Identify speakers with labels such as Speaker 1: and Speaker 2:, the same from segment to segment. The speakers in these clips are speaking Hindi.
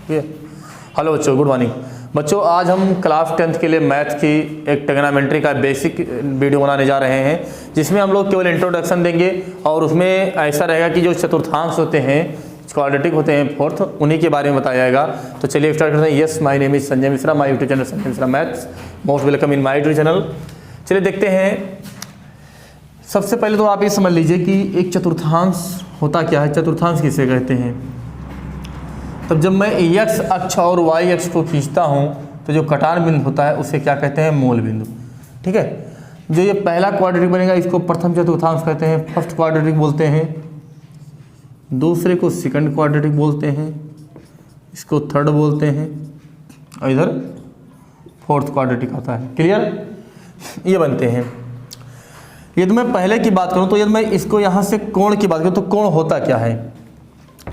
Speaker 1: हेलो बच्चों, गुड मॉर्निंग। बच्चों आज हम क्लास 10th के लिए मैथ की एक ट्रिग्नोमेट्री का बेसिक वीडियो बनाने जा रहे हैं, जिसमें हम लोग केवल इंट्रोडक्शन देंगे और उसमें ऐसा रहेगा कि जो चतुर्थांश होते हैं, क्वाड्रेटिक होते हैं फोर्थ, उन्हीं के बारे में बताया जाएगा। तो चलिए स्टार्ट करते हैं। Yes, my name is Sanjay Mishra, my YouTube channel Sanjay Mishra maths, most welcome in my YouTube channel. चलिए देखते हैं। सबसे पहले तो आप ये समझ लीजिए कि एक चतुर्थांश होता क्या है, चतुर्थांश किसे कहते हैं। तब जब मैं x अक्ष और y अक्ष को खींचता हूँ तो जो कटान बिंदु होता है उसे क्या कहते हैं, मूल बिंदु। ठीक है। जो ये पहला क्वाड्रेटिक बनेगा इसको प्रथम चतुर्थांश कहते हैं, फर्स्ट क्वाड्रेटिक बोलते हैं। दूसरे को सेकंड क्वाड्रेटिक बोलते हैं, इसको थर्ड बोलते हैं, और इधर फोर्थ क्वाड्रेटिक आता है। क्लियर, ये बनते हैं। यदि मैं पहले की बात करूं तो यदि मैं इसको यहाँ से कोण की बात करूं तो कोण होता क्या है।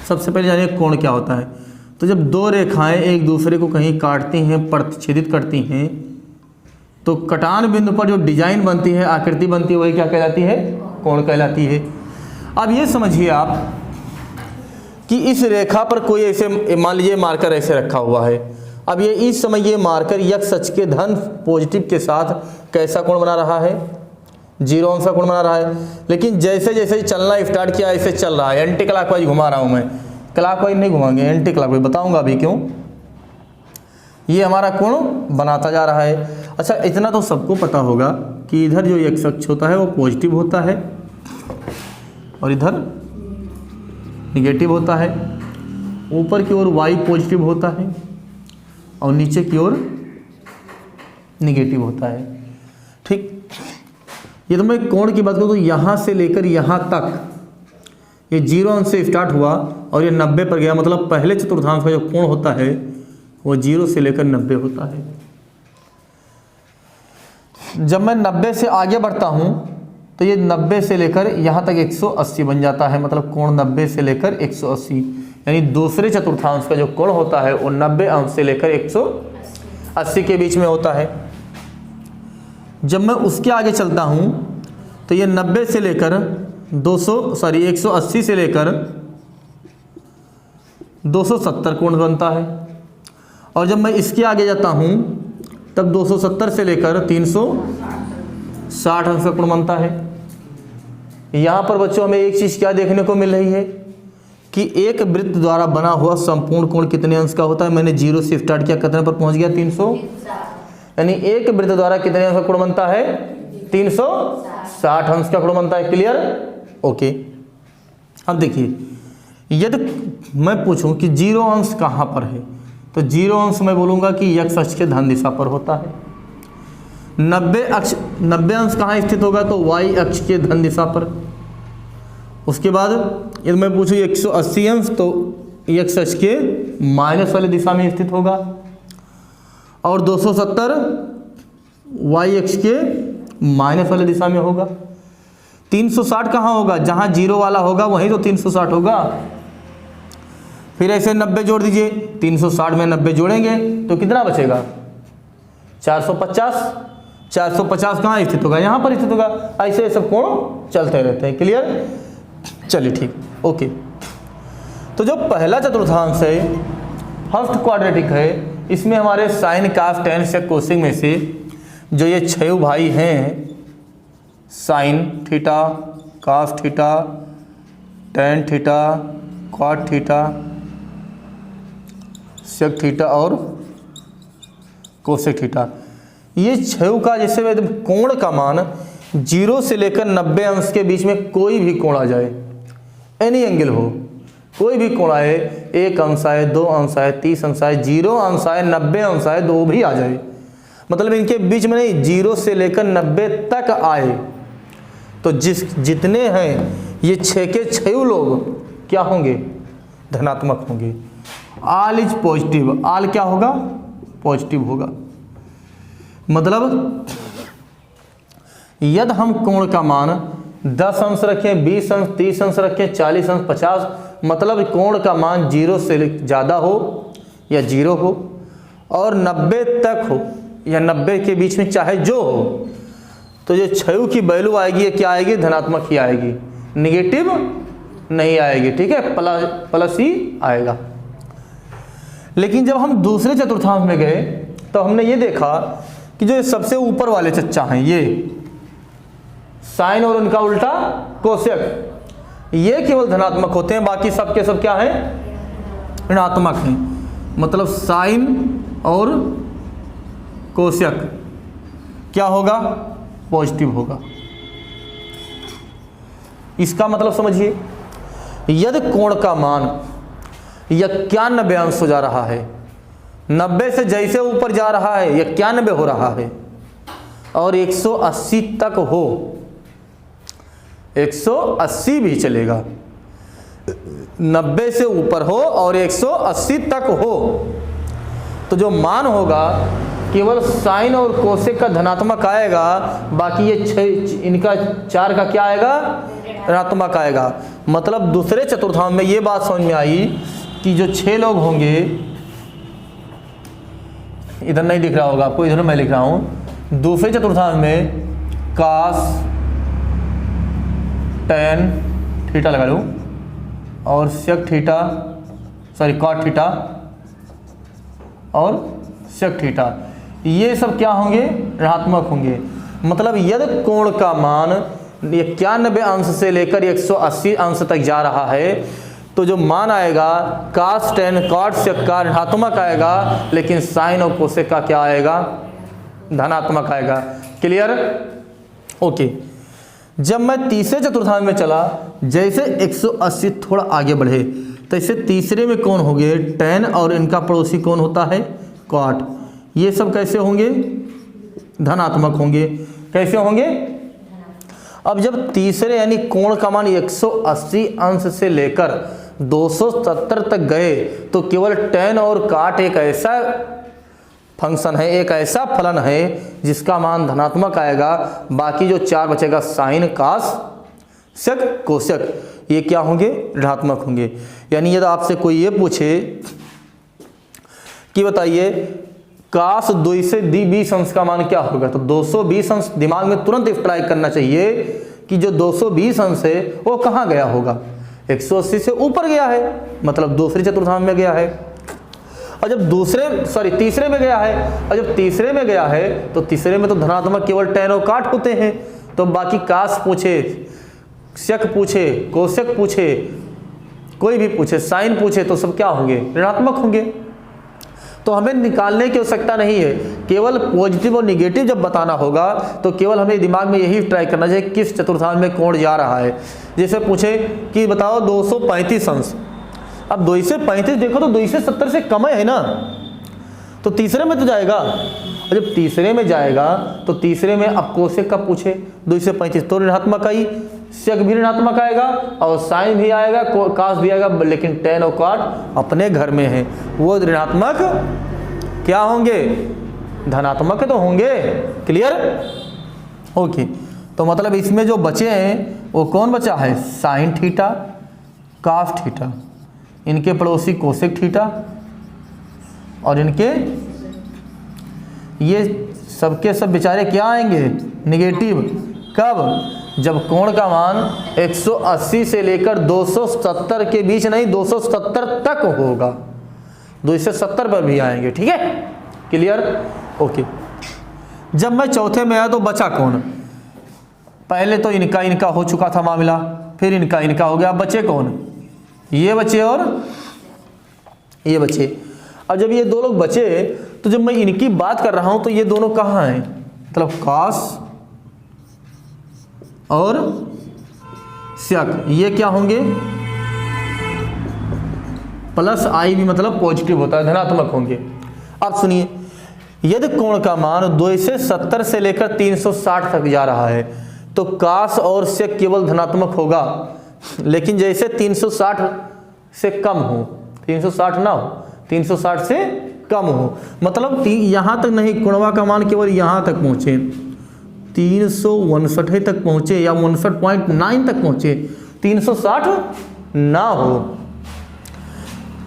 Speaker 1: सबसे पहले जानिए कोण क्या होता है। तो जब दो रेखाएं एक दूसरे को कहीं काटती हैं, प्रतिच्छेदित करती हैं, तो कटान बिंदु पर जो डिजाइन बनती है, आकृति बनती है, वही क्या कहलाती है, कोण कहलाती है। अब ये समझिए आप कि इस रेखा पर कोई ऐसे, मान लीजिए मार्कर ऐसे रखा हुआ है। अब ये इस समय ये मार्कर x अक्ष के धन पॉजिटिव के साथ कैसा कोण बना रहा है, 0 अंश का कोण बना रहा है। लेकिन जैसे जैसे चलना स्टार्ट किया ऐसे चल रहा है, एंटी क्लॉकवाइज घुमा रहा हूं मैं, क्लॉकवाइज नहीं घुमाएंगे, एंटी क्लॉकवाइज, बताऊंगा अभी क्यों। ये हमारा कोण बनाता जा रहा है। अच्छा, इतना तो सबको पता होगा कि इधर जो x अक्ष होता है वो पॉजिटिव होता है और इधर निगेटिव होता है। ऊपर की ओर y पॉजिटिव होता है और नीचे की ओर निगेटिव होता है। ठीक। ये तो मैं कोण की बात करूँ तो यहाँ से लेकर यहाँ तक ये 0 अंश से स्टार्ट हुआ और ये 90 पर गया, मतलब पहले चतुर्थांश का जो कोण होता है वो 0 से लेकर 90 होता है। जब मैं 90 से आगे बढ़ता हूँ तो ये 90 से लेकर यहाँ तक 180 बन जाता है, मतलब कोण 90 से लेकर 180, यानी दूसरे चतुर्थांश का जो कोण होता है वो 90 अंश से लेकर 180 के बीच में होता है। जब मैं उसके आगे चलता हूं तो ये 90 से लेकर 180 से लेकर 270 कोण बनता है। और जब मैं इसके आगे जाता हूं तब 270 से लेकर 360 अंश का कोण बनता है। यहां पर बच्चों हमें एक चीज क्या देखने को मिल रही है कि एक वृत्त द्वारा बना हुआ संपूर्ण कोण कितने अंश का होता है। मैंने 0 से स्टार्ट किया, कितने पर पहुंच गया, 300, यानी एक वृत्त द्वारा कितने अंश का कोण बनता है, 360 अंश का कोण बनता है। Clear, okay. अब देखिए, यदि मैं पूछूं कि 0 अंश कहां पर है तो 0 अंश मैं बोलूंगा कि x अक्ष के धन दिशा पर होता है। 90 अंश कहां स्थित होगा तो y अक्ष के धन दिशा पर। उसके बाद यदि मैं पूछूं 180 अंश तो x अक्ष के माइनस वाले दिशा में स्थित होगा, और 270 y अक्ष के माइनस वाले दिशा में होगा। 360 कहाँ होगा, जहाँ 0 वाला होगा वहीं तो 360 होगा। फिर ऐसे 90 जोड़ दीजिए, 360 में 90 जोड़ेंगे तो कितना बचेगा, 450। 450 कहाँ स्थित होगा, यहाँ पर स्थित होगा। ऐसे सब कोण चलते रहते हैं। क्लियर, चलिए ठीक, ओके। तो जो पहला चतुर्थांश है, फर्स्ट क्वाड्रेटिक है, इसमें हमारे साइन, कास, टेन से कोसिंग में से जो ये 6 भाई हैं, sine theta, cos theta, tan theta, cot theta, sec theta और कोसेक थीटा, ये 6 का जैसे कोण का मान 0 से लेकर 90 अंश के बीच में कोई भी कोण आ जाए, एनी एंगल हो, कोई भी कोण आए, 1 अंश आए, 2 अंश आए, 30 अंश आए, 0 अंश आए, 90 अंश आए, 2 भी आ जाए, मतलब इनके बीच में नहीं, 0 से लेकर 90 तक आए तो जितने हैं ये 6 के 6 लोग क्या होंगे, धनात्मक होंगे। आल इज पॉजिटिव, आल क्या होगा, पॉजिटिव होगा। मतलब यदि हम कोण का मान 10 अंश रखें, 20 अंश, 30 अंश रखें, 40 अंश, 50, मतलब कोण का मान 0 से ज़्यादा हो या 0 हो और 90 तक हो या 90 के बीच में चाहे जो हो, तो जो 6 की वैल्यू आएगी ये क्या आएगी, धनात्मक ही आएगी, नेगेटिव नहीं आएगी। ठीक है, प्लस ही आएगा। लेकिन जब हम दूसरे चतुर्थांश में गए तो हमने ये देखा कि जो सबसे ऊपर वाले चच्चा हैं ये साइन और उनका उल्टा कोसेक, ये केवल धनात्मक होते हैं, बाकी सब के सब क्या है, ऋणात्मक हैं। मतलब साइन और कोसेक क्या होगा, पॉजिटिव होगा। इसका मतलब समझिए, यदि कोण का मान 91 अंश हो जा रहा है, 90 से जैसे ऊपर जा रहा है 91 हो रहा है, और 180 तक हो, 180 भी चलेगा, 90 से ऊपर हो और 180 तक हो, तो जो मान होगा केवल साइन और कोसेक का धनात्मक आएगा, बाकी ये इनका 4 का क्या आएगा, ऋणात्मक आएगा। मतलब दूसरे चतुर्थांश में ये बात समझ में आई कि जो 6 लोग होंगे, इधर नहीं दिख रहा होगा आपको, इधर मैं लिख रहा हूं, दूसरे चतुर्थांश में कास टैन थीटा लगा लूँ और sec theta, sorry cot theta और सेक थीटा, ये सब क्या होंगे, ऋणात्मक होंगे। मतलब यदि कोण का मान 91 अंश से लेकर 180 अंश तक जा रहा है, तो जो मान आएगा कास टैन कॉट सेक का ऋणात्मक आएगा, लेकिन साइन और कोसेक का क्या आएगा, धनात्मक आएगा। Clear, okay. जब मैं तीसरे चतुर्थांश में चला, जैसे 180 थोड़ा आगे बढ़े, तो इसे तीसरे में कौन हो गए, टैन और इनका पड़ोसी कौन होता है, कॉट, ये सब कैसे होंगे, धनात्मक होंगे। कैसे होंगे, अब जब तीसरे यानी कोण का मान 180 अंश से लेकर 270 तक गए, तो केवल टैन और काट एक ऐसा फंक्शन है, एक ऐसा फलन है जिसका मान धनात्मक आएगा, बाकी जो 4 बचेगा साइन कास सेक कोसेक, ये क्या होंगे, ऋणात्मक होंगे। यानी यदि आपसे कोई ये पूछे कि बताइए कास 2 से 20 अंश का मान क्या होगा, तो 220 अंश दिमाग में तुरंत स्ट्राइक करना चाहिए कि जो 220 अंश है वो कहाँ गया होगा, 180 से ऊपर गया है, मतलब दूसरे चतुर्थांश में गया है। और जब तीसरे में गया है, और जब तीसरे में गया है तो तीसरे में तो धनात्मक केवल टैन और काट होते हैं, तो बाकी कास पूछे, सेक पूछे, कोसेक पूछे, कोई भी पूछे, साइन पूछे, तो सब क्या होंगे, ऋणात्मक होंगे। तो हमें निकालने की आवश्यकता नहीं है, केवल पॉजिटिव और निगेटिव जब बताना होगा तो केवल हमें दिमाग में यही ट्राई करना चाहिए किस चतुर्थांश में कोण जा रहा है। जैसे पूछे कि बताओ 235 अंश, अब 2 से 35 देखो तो 2 से 70 से कम है ना, तो तीसरे में तो जाएगा, और जब तीसरे में जाएगा तो तीसरे में अब कोसेक का पूछे 2 से 35 तो ऋणात्मक आई, सेक भी ऋणात्मक आएगा और साइन भी आएगा, कास भी आएगा, लेकिन टैन और कॉट अपने घर में है, वो ऋणात्मक क्या होंगे, धनात्मक तो होंगे। Clear, okay. तो मतलब इसमें जो बचे हैं वो कौन बचा है, साइन थीटा, कास थीटा, इनके पड़ोसी कोसेक थीटा, और इनके ये सबके सब बेचारे क्या आएंगे, निगेटिव। कब, जब कोण का मान 180 से लेकर 270 के बीच नहीं, 270 तक होगा, 2 से 70 पर भी आएंगे। ठीक है, क्लियर, ओके। जब मैं चौथे में आया तो बचा कौन, पहले तो इनका हो चुका था मामला, फिर इनका हो गया, बचे कौन, ये बचे और ये बचे। अब जब ये 2 लोग बचे तो जब मैं इनकी बात कर रहा हूं तो ये दोनों कहाँ हैं, मतलब कास और सेक, ये क्या होंगे, प्लस आई भी मतलब पॉजिटिव होता है, धनात्मक होंगे। अब सुनिए, यदि कोण का मान 2 से 70 से लेकर 360 तक जा रहा है तो कास और सेक केवल धनात्मक होगा, लेकिन जैसे 360 से कम हो, 360 ना हो, 360 से कम हो, मतलब यहाँ तक नहीं, कोणवा का मान केवल यहाँ तक पहुँचे, 359 तक पहुँचे या 59.9 तक पहुँचे, 360 ना हो,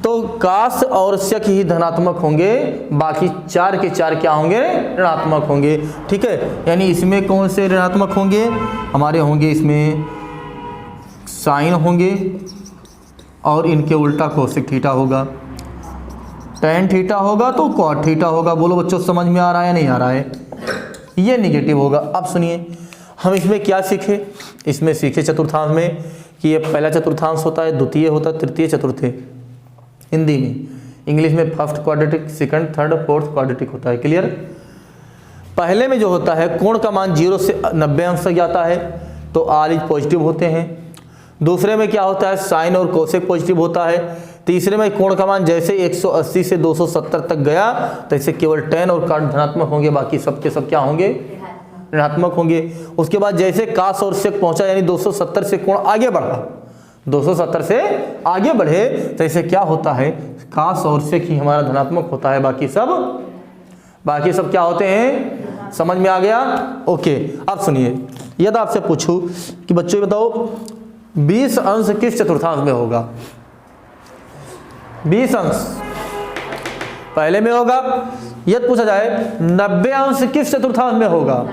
Speaker 1: तो कास और सेक ही धनात्मक होंगे, बाकी 4 के 4 क्या होंगे, ऋणात्मक होंगे। ठीक है, यानी इसमें कौन से ऋणात्मक होंगे, हमारे होंगे इसमें साइन होंगे और इनके उल्टा कोसेक थीटा होगा। tan थीटा होगा तो cot थीटा होगा। बोलो बच्चों समझ में आ रहा है नहीं आ रहा है? ये निगेटिव होगा। अब सुनिए हम इसमें क्या सीखे, इसमें सीखे चतुर्थांश में कि ये पहला चतुर्थांश होता है, द्वितीय होता है, तृतीय, चतुर्थ। हिंदी में, इंग्लिश में first quadratic, second, third, fourth quadratic होता है। क्लियर? पहले में जो होता है कोण का मान 0 से 90 अंश तक जाता है तो आर इज पॉजिटिव होते हैं। दूसरे में क्या होता है, साइन और कोसेक पॉजिटिव होता है। तीसरे में कोण का मान जैसे 180 से 270 तक गया तो इसे केवल tan और cot धनात्मक होंगे, बाकी सब के सब क्या होंगे, ऋणात्मक होंगे। उसके बाद जैसे कास और सेक पहुंचा यानी 270 से कोण आगे बढ़ा, 270 से आगे बढ़े तो इसे क्या होता है, कास और सेक ही हमारा धनात्मक होता है, बाकी सब क्या होते हैं। समझ में आ गया? ओके। अब सुनिए यदि आपसे पूछूं कि बच्चों बताओ 20 अंश किस चतुर्थांश में होगा? 20 अंश पहले में होगा। यदि पूछा जाए 90 अंश किस चतुर्थांश में होगा?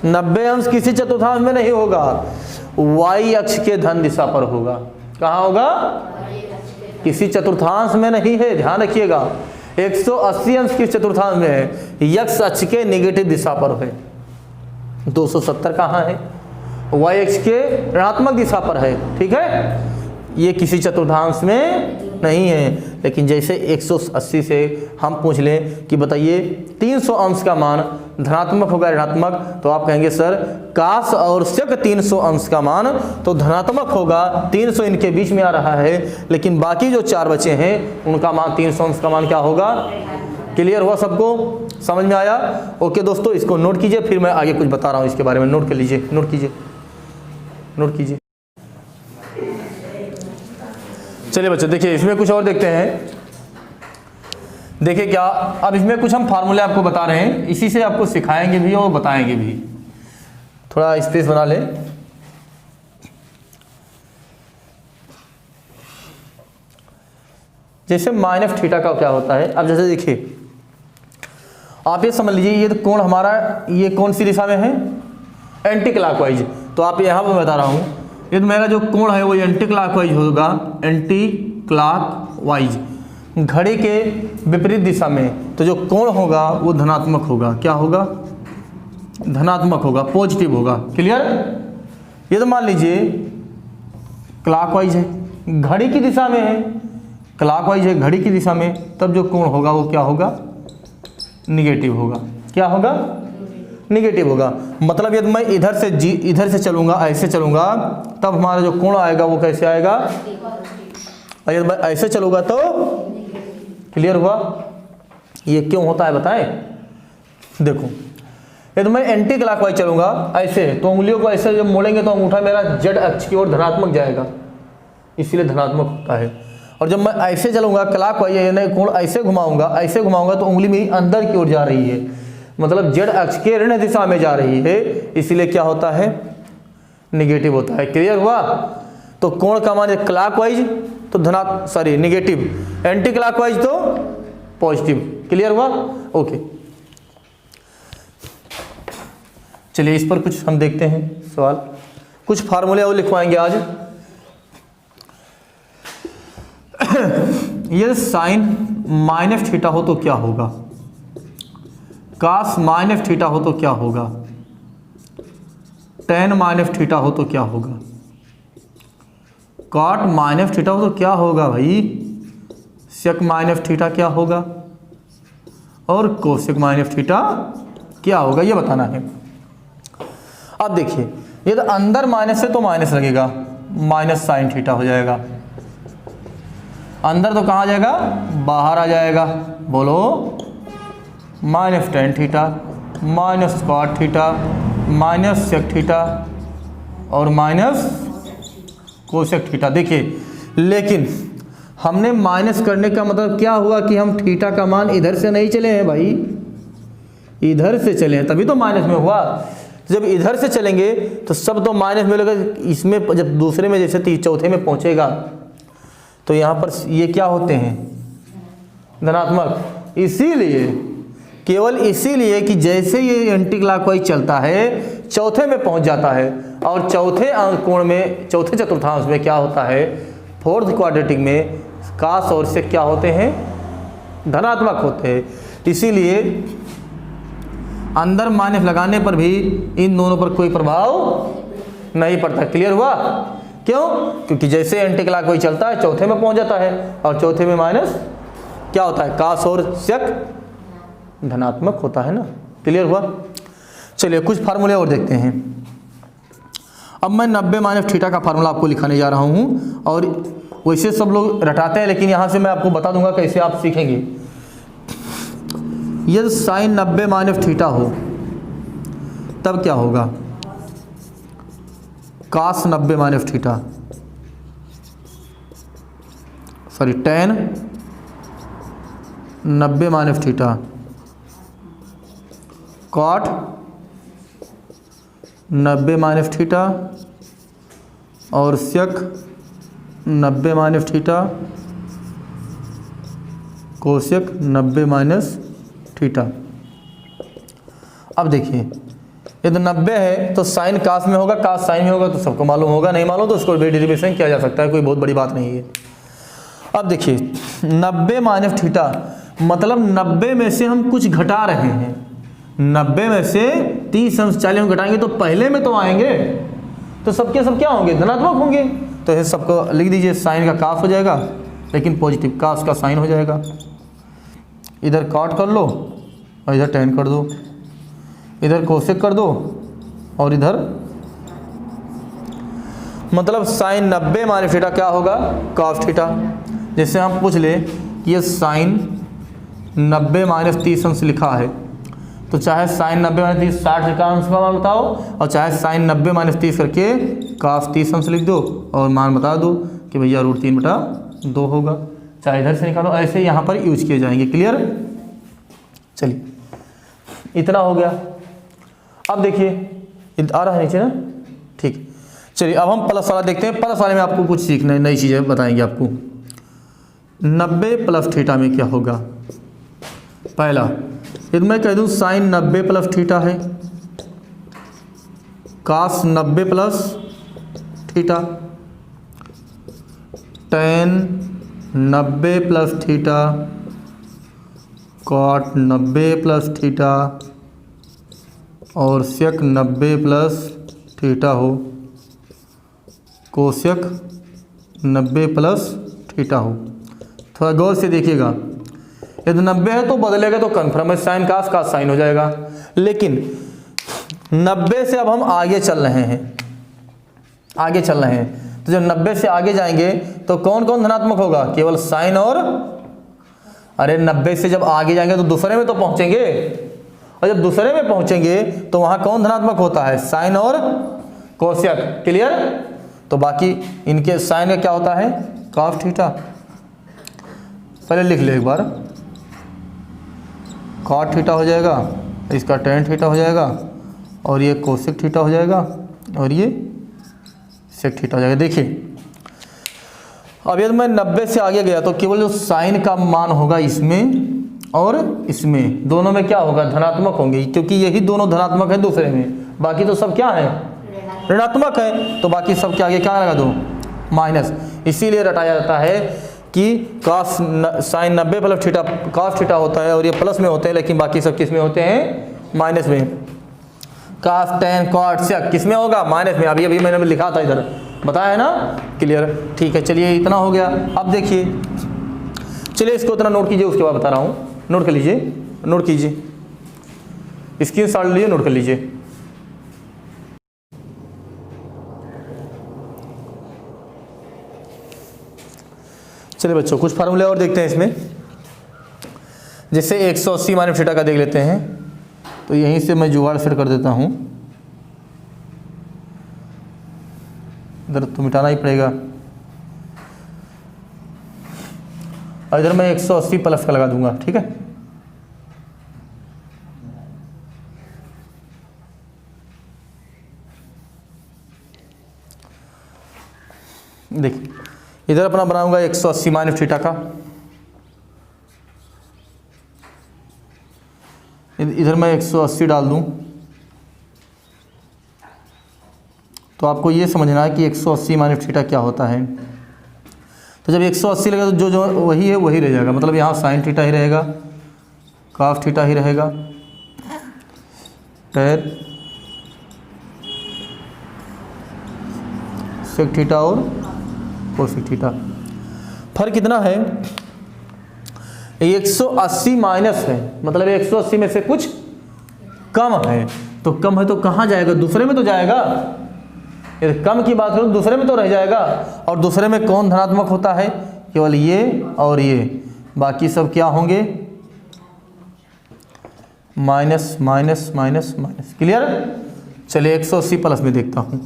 Speaker 1: 90 अंश किसी चतुर्थांश में नहीं होगा, y अक्ष के धन दिशा पर होगा। कहाँ होगा? किसी चतुर्थांश में नहीं है, ध्यान रखिएगा। 180 अंश किस चतुर्थांश में है? x अक्ष के नेगेटिव दिशा पर है। 270 कहाँ है? y अक्ष के ऋणात्मक दिशा पर है। ठीक है, ये किसी चतुर्थांश में नहीं है। लेकिन जैसे 180 से हम पूछ लें कि बताइए 300 अंश का मान धनात्मक होगा ऋणात्मक, तो आप कहेंगे सर कास और सेक 300 अंश का मान तो धनात्मक होगा, 300 इनके बीच में आ रहा है, लेकिन बाकी जो 4 बचे हैं उनका मान 300 अंश का मान क्या होगा। क्लियर हुआ सबको? समझ में आया? ओके दोस्तों, इसको नोट कीजिए, फिर मैं आगे कुछ बता रहा हूँ इसके बारे में। नोट कर लीजिए, नोट कीजिए। चलिए बच्चों देखिए इसमें कुछ और देखते हैं। देखिए क्या, अब इसमें कुछ हम फार्मूले आपको बता रहे हैं, इसी से आपको सिखाएंगे भी और बताएंगे भी। थोड़ा स्पेस बना लें। जैसे माइनस थीटा का क्या होता है। अब जैसे देखिए आप ये समझ लीजिए, ये तो कोण हमारा ये कौन सी दिशा में है, एंटी क्लॉकवाइज। तो आप यहाँ पर बता रहा हूँ, ये तो मेरा जो कोण है वो एंटी क्लॉकवाइज होगा, एंटी क्लॉकवाइज, घड़ी के विपरीत दिशा में। तो जो कोण होगा वो धनात्मक होगा। क्या होगा? धनात्मक होगा, पॉजिटिव होगा। क्लियर? ये तो मान लीजिए क्लॉकवाइज है, घड़ी की दिशा में है, क्लॉकवाइज है घड़ी की दिशा में, तब जो कोण होगा वो क्या होगा, निगेटिव होगा। क्या होगा? निगेटिव होगा। मतलब यदि मैं इधर से चलूंगा, ऐसे चलूंगा, तब हमारा जो कोण आएगा वो कैसे आएगा, और यदि मैं ऐसे चलूंगा तो। क्लियर हुआ? ये क्यों होता है बताएं? देखो यदि मैं एंटी क्लॉकवाइज चलूंगा ऐसे, तो उंगलियों को ऐसे जब मोड़ेंगे तो अंगूठा मेरा जेड अक्ष की ओर धनात्मक जाएगा, इसीलिए धनात्मक होता है। और जब मैं ऐसे चलूंगा क्लॉकवाइज, यानी कोण ऐसे घुमाऊंगा तो उंगली मेरी अंदर की ओर जा रही है, मतलब जेड अक्ष के ऋण दिशा में जा रही है, इसीलिए क्या होता है, निगेटिव होता है। क्लियर हुआ? तो कोण का मान क्लॉकवाइज तो निगेटिव, एंटी क्लॉकवाइज तो पॉजिटिव। क्लियर हुआ? ओके, चलिए इस पर कुछ हम देखते हैं सवाल। कुछ फार्मूले और लिखवाएंगे आज। ये साइन माइनस थीटा हो तो क्या होगा, कास माइनस थीटा हो तो क्या होगा, टेन माइनस थीटा हो तो क्या होगा, कॉट माइनस थीटा हो तो क्या होगा भाई, सेक माइनस थीटा क्या होगा, और कोसेक माइनस थीटा क्या होगा, ये बताना है। अब देखिए ये तो अंदर माइनस है तो माइनस लगेगा, माइनस साइन थीटा हो जाएगा। अंदर तो कहाँ जाएगा, बाहर आ जाएगा। बोलो minus tan theta, minus cot theta, minus sec theta और माइनस कोसेक थीटा। देखिए लेकिन हमने माइनस करने का मतलब क्या हुआ कि हम थीटा का मान इधर से नहीं चले हैं भाई, इधर से चले हैं तभी तो माइनस में हुआ। जब इधर से चलेंगे तो सब तो माइनस में लगेगा, इसमें जब दूसरे में जैसे चौथे में पहुंचेगा तो यहाँ पर ये क्या होते हैं, धनात्मक। इसीलिए केवल इसीलिए कि जैसे ये एंटी क्लॉकवाइज चलता है चौथे में पहुंच जाता है, और चौथे कोण में, चौथे चतुर्थांश में क्या होता है, फोर्थ क्वाड्रेटिक में कास और सेक क्या होते हैं, धनात्मक होते हैं, इसीलिए अंदर माइनस लगाने पर भी इन दोनों पर कोई प्रभाव नहीं पड़ता। क्लियर हुआ? क्यों? क्योंकि जैसे एंटी क्लॉक कोई चलता है चौथे में पहुंच जाता है, और चौथे में माइनस क्या होता है, काश और सेक धनात्मक होता है ना। क्लियर हुआ? चलिए कुछ फार्मूले और देखते हैं। अब मैं 90 माइनस थीटा का फार्मूला आपको लिखाने जा रहा हूँ, और वैसे सब लोग रटाते हैं, लेकिन यहाँ से मैं आपको बता दूंगा कैसे आप सीखेंगे। यदि साइन 90 माइनस थीटा हो तब क्या होगा, cos 90 minus theta, sorry tan 90 minus theta, cot 90 minus theta, और sec 90 minus theta, cosec 90 minus theta. अब देखिए यदि 90 है तो साइन कास में होगा, कास साइन में होगा, तो सबको मालूम होगा, नहीं मालूम तो उसको डेरिवेशन किया जा सकता है, कोई बहुत बड़ी बात नहीं है। अब देखिए 90 माइनस थीटा मतलब 90 में से हम कुछ घटा रहे हैं, 90 में से 30 अंश 40 हम घटाएंगे तो पहले में तो आएंगे, तो सबके सब क्या होंगे, धनात्मक होंगे। तो ये सबको लिख दीजिए, साइन का कास हो जाएगा, लेकिन पॉजिटिव, कास का साइन हो जाएगा। इधर कॉट कर लो और इधर टेन कर दो, इधर कोसेक कर दो और इधर, मतलब साइन 90 माइनस थीटा क्या होगा, कॉस थीटा। जैसे हम पूछ ले कि ये साइन 90 माइनस 30 अंश लिखा है, तो चाहे साइन 90 माइनस 30 60 का अंश का मान बताओ, और चाहे साइन 90 माइनस 30 करके कॉस 30 अंश लिख दो और मान बता दो कि भैया √3/2 होगा। चाहे इधर से निकालो, ऐसे यहाँ पर यूज किए जाएंगे। क्लियर? चलिए इतना हो गया। अब देखिए आ रहा है नीचे ना, ठीक। चलिए अब हम प्लस वाला देखते हैं। प्लस वाले में आपको कुछ सीखना है, नई चीज़ें बताएंगे आपको। 90 प्लस थीटा में क्या होगा, पहला यदि मैं कह दूँ साइन 90 प्लस थीटा है, cos 90 plus theta, tan 90 plus theta, cot 90 plus theta, और सेक 90 प्लस थीटा हो, कोसेक 90 प्लस थीटा हो। थोड़ा गौर से देखिएगा, यदि 90 है तो बदलेगा तो कन्फर्म है, साइन कास का साइन हो जाएगा। लेकिन 90 से अब हम आगे चल रहे हैं, आगे चल रहे हैं, तो जब 90 से आगे जाएंगे तो कौन कौन धनात्मक होगा, केवल साइन और, अरे 90 से जब आगे जाएंगे तो दूसरे में तो पहुंचेंगे, और जब दूसरे में पहुंचेंगे तो वहां कौन धनात्मक होता है, साइन और कोसेक। क्लियर? तो बाकी इनके साइन का क्या होता है, कॉस थीटा। पहले लिख ले एक बार, कॉट थीटा हो जाएगा, इसका टेन थीटा हो जाएगा, और ये कोसेक थीटा हो जाएगा, और ये सेक थीटा हो जाएगा। देखिए अब यदि मैं 90 से आगे गया तो केवल जो साइन का मान होगा इसमें और इसमें, दोनों में क्या होगा, धनात्मक होंगे, क्योंकि यही दोनों धनात्मक है दूसरे में, बाकी तो सब क्या है, ऋणात्मक है। तो बाकी सब के आगे क्या लगा दो, माइनस। इसीलिए रटाया जाता है कि cos sine 90 plus theta cos theta होता है, और ये प्लस में होते हैं, लेकिन बाकी सब किस में होते हैं, माइनस में। कास टेन कॉट सेक किस में होगा, माइनस में। अभी मैंने लिखा था, इधर बताया है ना। क्लियर? ठीक है, चलिए इतना हो गया। अब देखिए, चलिए इसको इतना नोट कीजिए, उसके बाद बता रहा हूँ। नोट कर लीजिए, नोट कीजिए, स्क्रीनशॉट लीजिए, नोट कर लीजिए। चलिए बच्चों कुछ फार्मूले और देखते हैं इसमें। जैसे 180 माइनस थीटा का देख लेते हैं, तो यहीं से मैं जुगाड़ सेट कर देता हूँ, इधर तो मिटाना ही पड़ेगा, और इधर मैं 180 प्लस का लगा दूंगा। ठीक है, देखिए इधर अपना बनाऊंगा 180 माइनस थीटा का, इधर मैं 180 डाल दूं, तो आपको ये समझना है कि 180 माइनस थीटा क्या होता है। तो तो जब 180 लगेगा तो जो जो वही है वही रह जाएगा, मतलब यहाँ साइन थीटा ही रहेगा, काफ थीटा ही रहेगा, टेन सेक थीटा और कोसेक थीटा। फर्क कितना है, 180 माइनस है, मतलब 180 में से कुछ कम है, तो कम है तो कहाँ जाएगा, दूसरे में तो जाएगा। यदि कम की बात करूँ दूसरे में तो रह जाएगा, और दूसरे में कौन धनात्मक होता है, केवल ये और ये, बाकी सब क्या होंगे minus minus minus minus. Clear. चलिए 180 प्लस में देखता हूँ।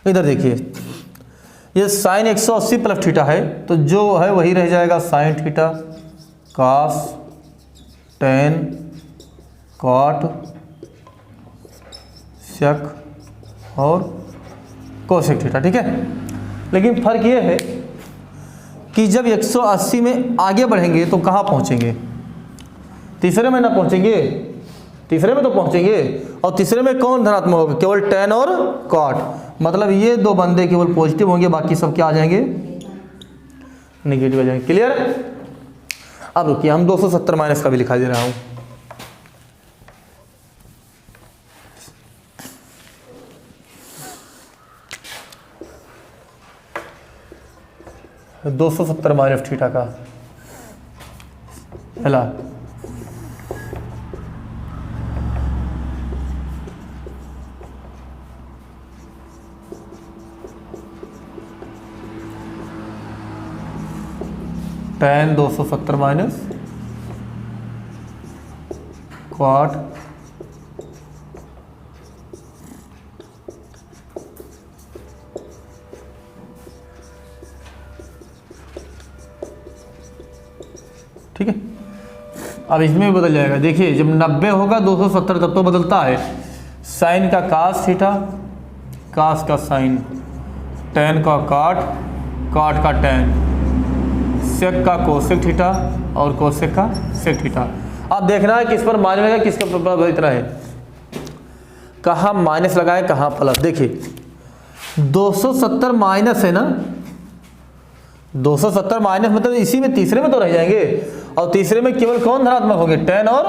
Speaker 1: इधर देखिए, ये साइन 180 प्लस थीटा है, तो जो है वही रह जाएगा sine theta, cos, tan, cot, sec और कोसेक थीटा। ठीक है। लेकिन फर्क ये है कि जब 180 में आगे बढ़ेंगे तो कहाँ पहुँचेंगे, तीसरे में ना पहुँचेंगे, तीसरे में तो पहुँचेंगे, और तीसरे में कौन धनात्मक होगा, केवल टेन और कॉट, मतलब ये दो बंदे केवल पॉजिटिव होंगे, बाकी सब क्या आ जाएंगे नेगेटिव आ जाएंगे। क्लियर। अब रुकिए, हम 270 माइनस का भी लिखा दे रहा हूँ। दो 270 माइनस थीटा का पहला, टेन 270 माइनस क्वाट ठीक है। अब इसमें भी बदल जाएगा। देखिए जब 90 होगा 270 तब तो बदलता है, साइन का कास थीटा, कास का साइन, टेन का काट, काट का टेन, सेक का कोसेक थीटा और कोसेक का सेक थीटा। अब देखना है किस पर माइनस लगा, किसका पर इतना है, कहाँ माइनस लगाए कहाँ प्लस। देखिए 270 माइनस है ना, 270 माइनस मतलब इसी में तीसरे में तो रह जाएंगे, और तीसरे में केवल कौन धनात्मक होंगे, टेन और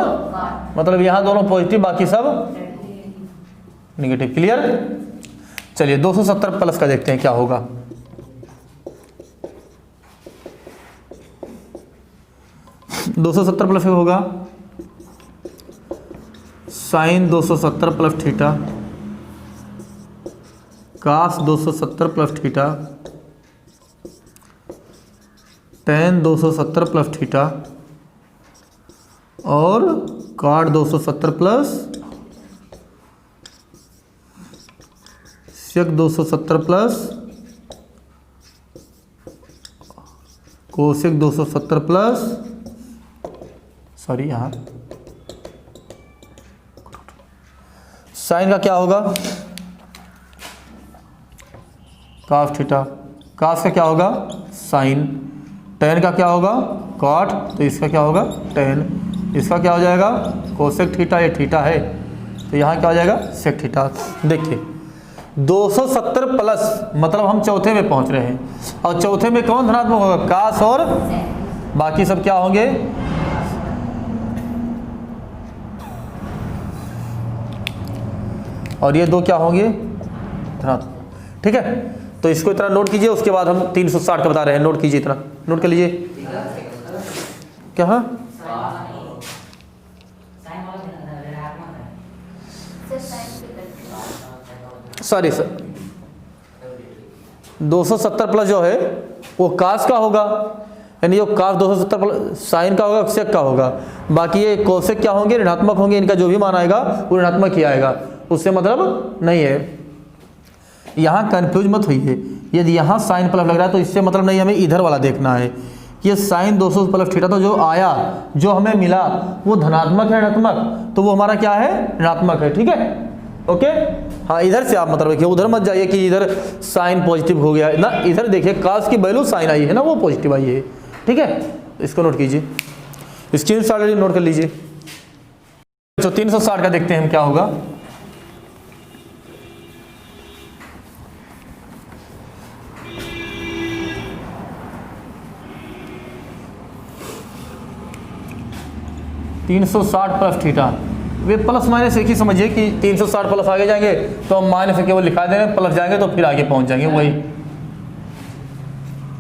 Speaker 1: मतलब यहाँ दोनों पॉजिटिव बाकी सब नेगेटिव। क्लियर। चलिए 270 प्लस का देखते हैं क्या होगा। दो 270 प्लस होगा sine 270 plus theta, cos 270 plus theta, tan 270 plus theta और cot 270 plus sec 270 plus cosec 270 plus sorry यहाँ साइन का क्या होगा, कास थीटा, कास का क्या होगा साइन, टेन का क्या होगा कॉट, तो इसका क्या होगा टेन, इसका क्या हो जाएगा कोसेक थीटा, ये थीटा है तो यहाँ क्या हो जाएगा सेक थीटा। देखिए 270 प्लस मतलब हम चौथे में पहुँच रहे हैं, और चौथे में कौन धनात्मक होगा, कास और बाकी सब क्या होंगे और ये दो क्या होंगे धनात्मक। ठीक है, तो इसको इतना नोट कीजिए, उसके बाद हम 360 का बता रहे हैं, नोट कीजिए, इतना नोट कर लीजिए। क्या हाँ सॉरी सर 270 प्लस जो है वो कास का होगा, यानी जो कास 270 प्लस साइन का होगा, सेक का होगा, बाकी ये कोसेक क्या होंगे ऋणात्मक होंगे, इनका जो भी मान आएगा वो ऋणात्मक ही आएगा, उससे मतलब नहीं है। यहाँ कंफ्यूज मत होइए, यदि यहाँ साइन प्लस लग रहा है तो इससे मतलब नहीं, हमें इधर वाला देखना है, ये साइन 200 प्लस थीटा तो जो आया जो हमें मिला वो धनात्मक है ऋणात्मक, तो वो हमारा क्या है ऋणात्मक है। ठीक है ओके। हाँ इधर से आप मतलब देखिए, उधर मत जाइए कि इधर साइन पॉजिटिव हो गया ना, इधर देखिए कास की वैल्यू साइन आई है ना, वो पॉजिटिव आई है, ठीक है, इसको नोट कीजिए, स्क्रीनशॉट ले नोट कर लीजिए। तो 360 का देखते हैं हम क्या होगा। (360 plus theta), way plus minus एक ही समझिए कि 360 प्लस आगे जाएंगे तो हम माइनस केवल लिखा दे रहे हैं, प्लस जाएंगे तो फिर आगे पहुंच जाएंगे वही।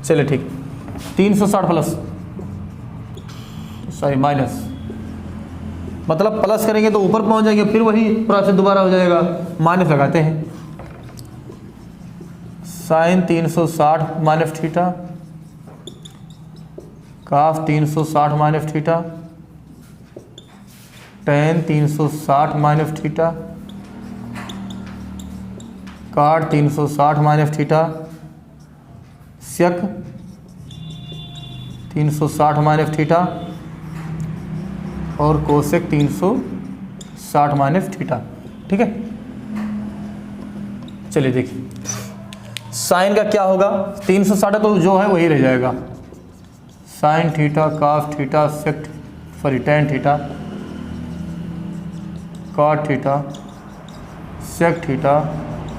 Speaker 1: चलिए ठीक, 360 प्लस, सॉरी माइनस, मतलब प्लस करेंगे तो ऊपर पहुंच जाएंगे, फिर वही प्रोसेस दोबारा हो जाएगा। माइनस लगाते हैं, साइन 360 माइनस थीटा, काफ 360 minus theta, ten 360 minus theta, काट 360 माइनस थीटा, सेक 360 माइनस थीटा और कोसेक 360 माइनस थीटा। ठीक है, चलिए देखिए साइन का क्या होगा, 360 तो जो है वही रह जाएगा, sine theta cos theta sec sorry tan theta cot theta sec theta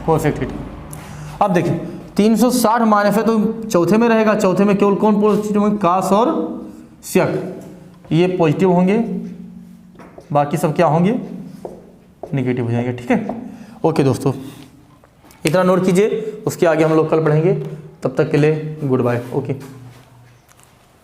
Speaker 1: cosec theta. अब देखिए 360 माइनस है तो चौथे में रहेगा, चौथे में केवल कौन पॉजिटिव होंगे, कास और सेक, ये पॉजिटिव होंगे, बाकी सब क्या होंगे, नेगेटिव हो जाएंगे। ठीक है, ओके दोस्तों, इतना नोट कीजिए, उसके आगे हम लोग कल पढ़ेंगे। तब तक के लिए गुड बाय, ओके।